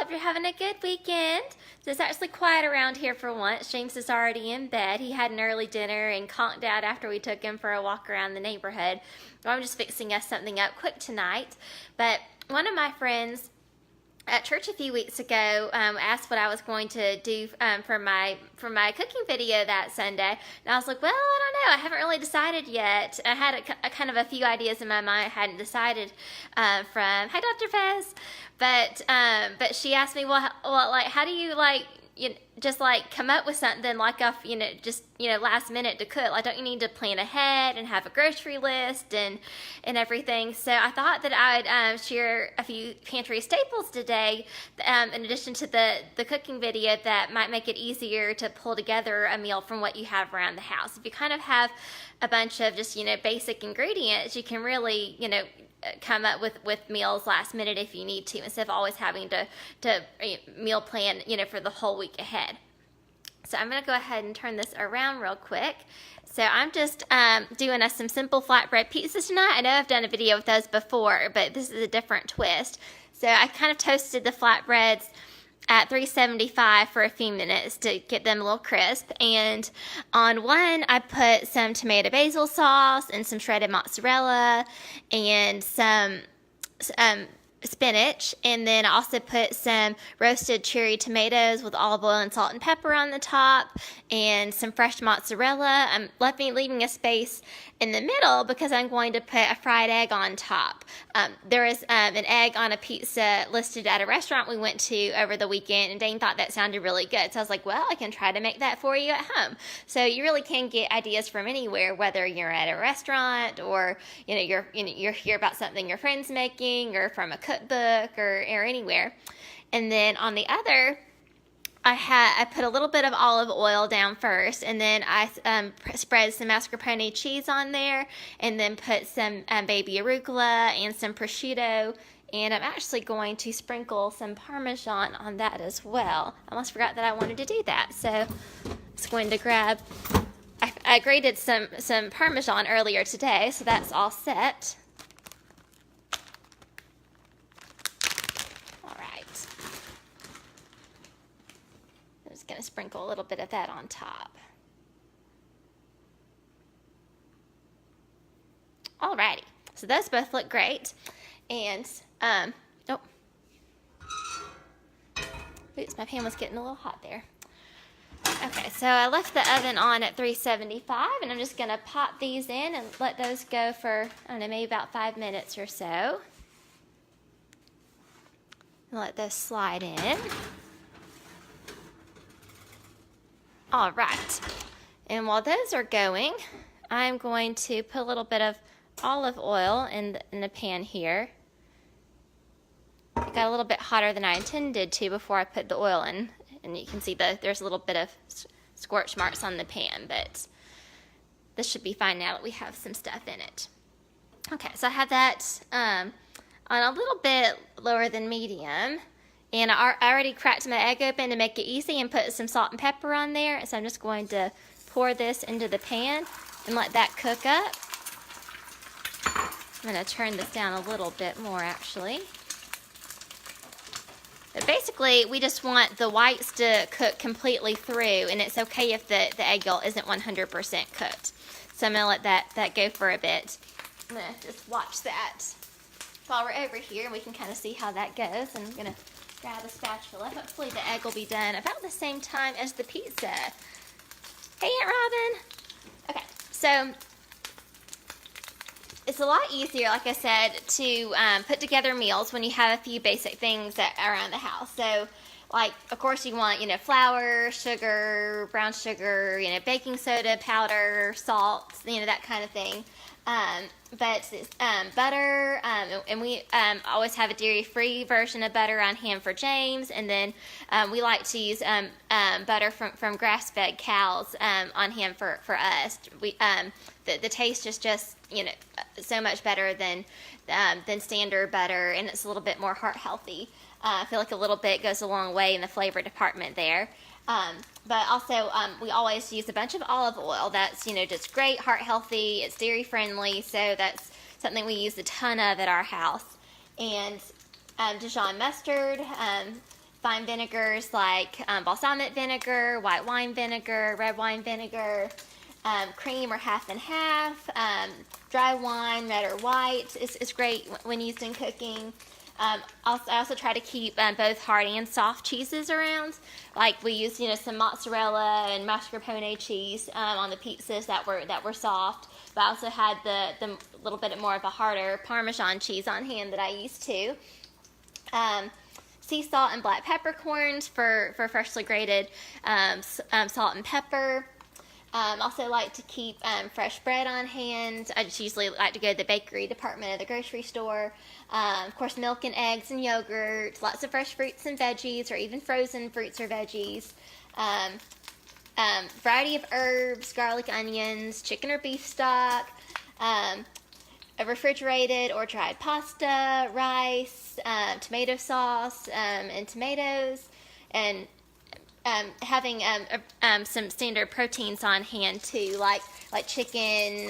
Hope you're having a good weekend. So it's actually quiet around here for once. James is already in bed. He had an early dinner and conked out after we took him for a walk around the neighborhood. So I'm just fixing us something up quick tonight. But one of my friends at church a few weeks ago asked what I was going to do for my cooking video that Sunday, and I was like, well, I don't know, I haven't really decided yet. I had a kind of a few ideas in my mind. I hadn't decided from hi Dr. Fez, but she asked me, well, like, how do you just come up with something like off just last minute to cook? Like, don't you need to plan ahead and have a grocery list and everything? So I thought that I would share a few pantry staples today, in addition to the cooking video, that might make it easier to pull together a meal from what you have around the house. If you kind of have a bunch of just basic ingredients, you can really come up with meals last minute if you need to, instead of always having to meal plan for the whole week ahead. So I'm going to go ahead and turn this around real quick. So I'm just doing us some simple flatbread pizzas tonight. I know I've done a video with those before, but this is a different twist. So I kind of toasted the flatbreads at 375 for a few minutes to get them a little crisp. And on one, I put some tomato basil sauce and some shredded mozzarella and some spinach, and then I also put some roasted cherry tomatoes with olive oil and salt and pepper on the top, and some fresh mozzarella. I'm leaving a space in the middle because I'm going to put a fried egg on top. There is an egg on a pizza listed at a restaurant we went to over the weekend, and Dane thought that sounded really good. So I was like, well, I can try to make that for you at home. So you really can get ideas from anywhere, whether you're at a restaurant or you're hear about something your friend's making, or from a cookbook, or anywhere. And then on the other, I put a little bit of olive oil down first, and then I spread some mascarpone cheese on there, and then put some baby arugula and some prosciutto, and I'm actually going to sprinkle some Parmesan on that as well. I almost forgot that I wanted to do that, so I was going to grab, I grated some Parmesan earlier today, so that's all set. Going to sprinkle a little bit of that on top. Alrighty, so those both look great. And oops, my pan was getting a little hot there. Okay, so I left the oven on at 375, and I'm just going to pop these in and let those go for, I don't know, maybe about 5 minutes or so. And let those slide in. All right, and while those are going, I'm going to put a little bit of olive oil in the pan here. It got a little bit hotter than I intended to before I put the oil in, and you can see there's a little bit of scorch marks on the pan, but this should be fine now that we have some stuff in it. Okay, so I have that on a little bit lower than medium. And I already cracked my egg open to make it easy and put some salt and pepper on there. So I'm just going to pour this into the pan and let that cook up. I'm going to turn this down a little bit more, actually. But basically, we just want the whites to cook completely through, and it's okay if the egg yolk isn't 100% cooked. So I'm going to let that go for a bit. I'm going to just watch that while we're over here, and we can kind of see how that goes. And I'm going to grab a spatula. Hopefully the egg will be done about the same time as the pizza. Hey, Aunt Robin. Okay, so it's a lot easier, like I said, to put together meals when you have a few basic things around the house. So, like, of course, you want, flour, sugar, brown sugar, baking soda, powder, salt, that kind of thing. But butter, and we always have a dairy-free version of butter on hand for James, and then we like to use butter from grass-fed cows on hand for us. We the taste is just so much better than standard butter, and it's a little bit more heart healthy. I feel like a little bit goes a long way in the flavor department there. But also, we always use a bunch of olive oil. That's, just great, heart healthy. It's dairy friendly, so that's something we use a ton of at our house. And Dijon mustard, fine vinegars like balsamic vinegar, white wine vinegar, red wine vinegar, cream or half and half, dry wine, red or white is great when used in cooking. I also try to keep both hard and soft cheeses around. Like we used, some mozzarella and mascarpone cheese on the pizzas that were soft. But I also had the little bit more of a harder Parmesan cheese on hand that I used too. Sea salt and black peppercorns for freshly grated salt and pepper. Also like to keep fresh bread on hand. I just usually like to go to the bakery department of the grocery store. Of course, milk and eggs and yogurt, lots of fresh fruits and veggies, or even frozen fruits or veggies. Variety of herbs, garlic, onions, chicken or beef stock, a refrigerated or dried pasta, rice, tomato sauce, and tomatoes, and having some standard proteins on hand too, like chicken,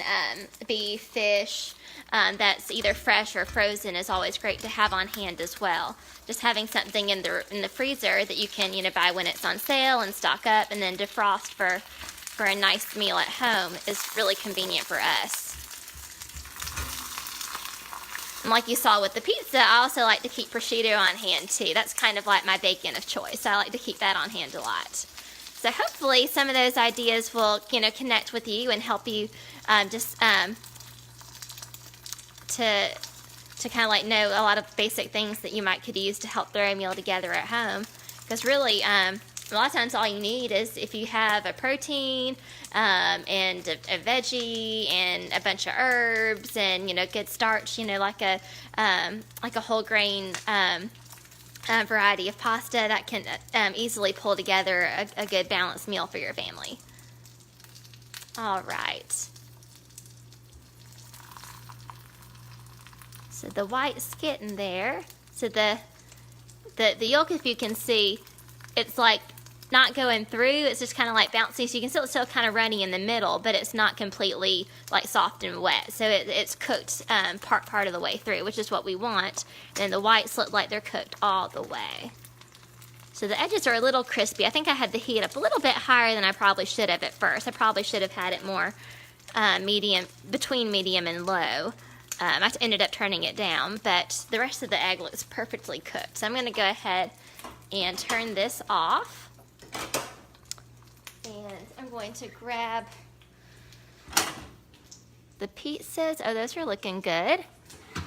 beef, fish, that's either fresh or frozen is always great to have on hand as well. Just having something in the freezer that you can buy when it's on sale and stock up and then defrost for a nice meal at home is really convenient for us. And like you saw with the pizza, I also like to keep prosciutto on hand too. That's kind of like my bacon of choice. I like to keep that on hand a lot. So hopefully some of those ideas will, connect with you and help you to kind of like know a lot of basic things that you could use to help throw a meal together at home. Because really, a lot of times all you need is if you have a protein and a veggie and a bunch of herbs and good starch, like a whole grain variety of pasta that can easily pull together a good balanced meal for your family. All right. So the white's getting there. So the yolk, if you can see, it's like not going through. It's just kind of like bouncy. So you can still kind of runny in the middle, but it's not completely like soft and wet. So it's cooked part of the way through, which is what we want. And the whites look like they're cooked all the way. So the edges are a little crispy. I think I had the heat up a little bit higher than I probably should have at first. I probably should have had it more between medium and low. I ended up turning it down, but the rest of the egg looks perfectly cooked. So I'm going to go ahead and turn this off. And I'm going to grab the pizzas. Oh, those are looking good.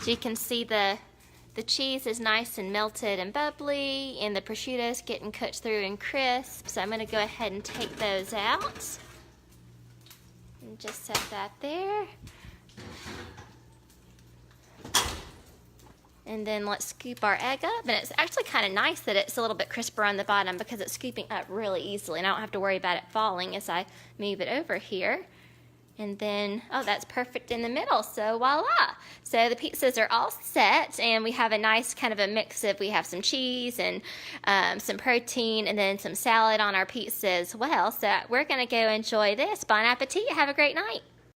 So you can see the cheese is nice and melted and bubbly, and the prosciutto's getting cooked through and crisp. So I'm going to go ahead and take those out. And just set that there. And then let's scoop our egg up. And it's actually kind of nice that it's a little bit crisper on the bottom because it's scooping up really easily. And I don't have to worry about it falling as I move it over here. And then, oh, that's perfect in the middle. So voila. So the pizzas are all set. And we have a nice kind of a mix of, we have some cheese and some protein and then some salad on our pizza as well. So we're going to go enjoy this. Bon appetit. Have a great night.